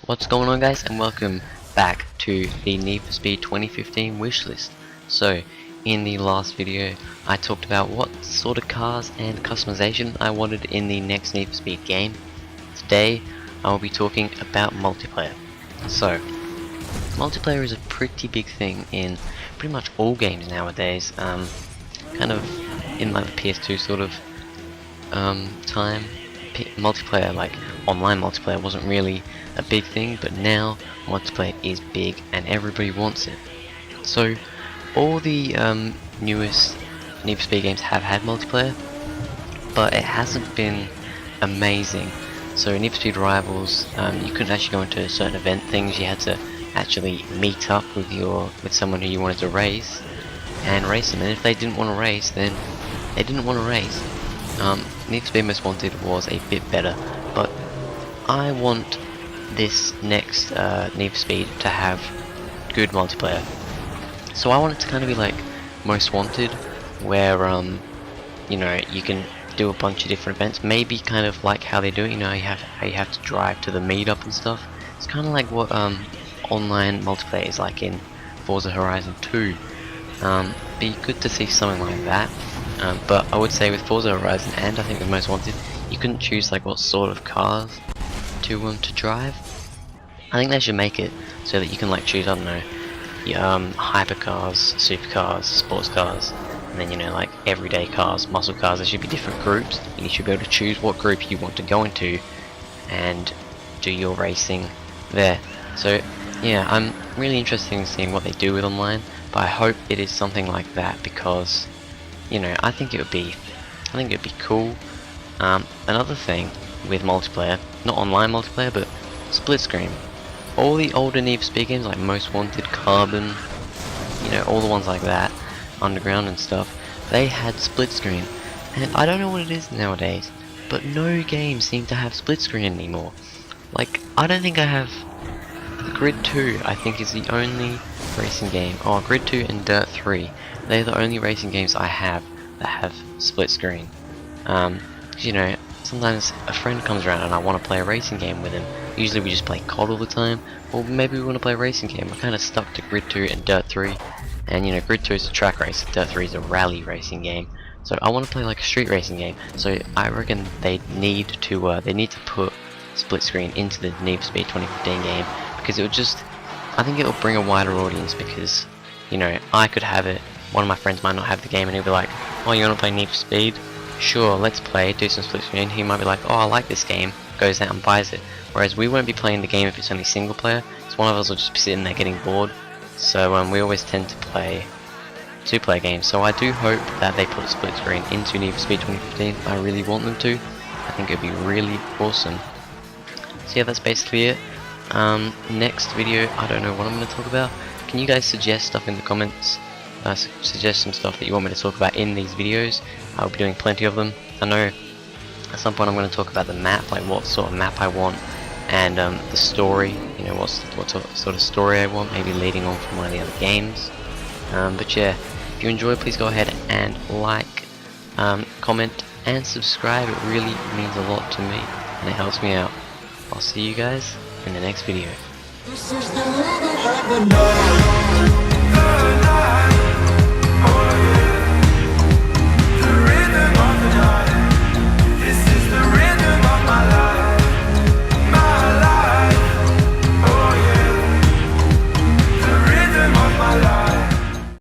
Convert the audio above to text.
What's going on, guys, and welcome back to the Need for Speed 2015 wishlist. So in the last video I talked about what sort of cars and customization I wanted in the next Need for Speed game. Today I will be talking about multiplayer. So multiplayer is a pretty big thing in pretty much all games nowadays, kind of in like the PS2 sort of time. Multiplayer, like online multiplayer, wasn't really a big thing, but now multiplayer is big and everybody wants it. So all the newest Need for Speed games have had multiplayer, but it hasn't been amazing. So Need for Speed Rivals, you couldn't actually go into certain event things. You had to actually meet up with someone who you wanted to race and race them, and if they didn't want to race, then they didn't want to race. Need for Speed Most Wanted was a bit better, but I want this next Need for Speed to have good multiplayer. So I want it to kind of be like Most Wanted, where you know, you can do a bunch of different events, maybe kind of like how they do it. You know, how you have to drive to the meetup and stuff. It's kind of like what online multiplayer is like in Forza Horizon 2. Be good to see something like that. But I would say with Forza Horizon and I think with Most Wanted, you couldn't choose like what sort of cars to drive. I think they should make it so that you can like choose, I don't know, hypercars, supercars, sports cars, and then, you know, like everyday cars, muscle cars. There should be different groups, and you should be able to choose what group you want to go into and do your racing there. So yeah, I'm really interested in seeing what they do with online, but I hope it is something like that, because, you know, I think it would be cool. Another thing with multiplayer, not online multiplayer, but split screen. All the older Need for Speed games like Most Wanted, Carbon, you know, all the ones like that, Underground and stuff, they had split screen. And I don't know what it is nowadays, but no games seem to have split screen anymore. Like, I don't think I have Grid 2, I think, is the only racing game. Oh, Grid 2 and Dirt 3. They're the only racing games I have that have split screen. You know, sometimes a friend comes around and I want to play a racing game with him. Usually we just play COD all the time, or maybe we want to play a racing game. We're kind of stuck to Grid 2 and Dirt 3. And, you know, Grid 2 is a track race, Dirt 3 is a rally racing game. So I want to play like a street racing game. So I reckon they need to put split screen into the Need for Speed 2015 game, because it would just, I think it will bring a wider audience, because, you know, I could have it, one of my friends might not have the game and he'll be like, oh, you want to play Need for Speed? Sure, let's play, do some split screen. He might be like, oh, I like this game, goes out and buys it. Whereas we won't be playing the game if it's only single player, so one of us will just be sitting there getting bored. So we always tend to play two-player games. So I do hope that they put split screen into Need for Speed 2015. I really want them to. I think it'd be really awesome. So yeah, that's basically it. Next video, I don't know what I'm going to talk about. Can you guys suggest stuff in the comments? Suggest some stuff that you want me to talk about in these videos. I'll be doing plenty of them. I know at some point I'm going to talk about the map, like what sort of map I want, and the story, you know, what sort of story I want, maybe leading on from one of the other games. But yeah, if you enjoy, please go ahead and like, comment, and subscribe. It really means a lot to me, and it helps me out. I'll see you guys in the next video. This is the rhythm of the night.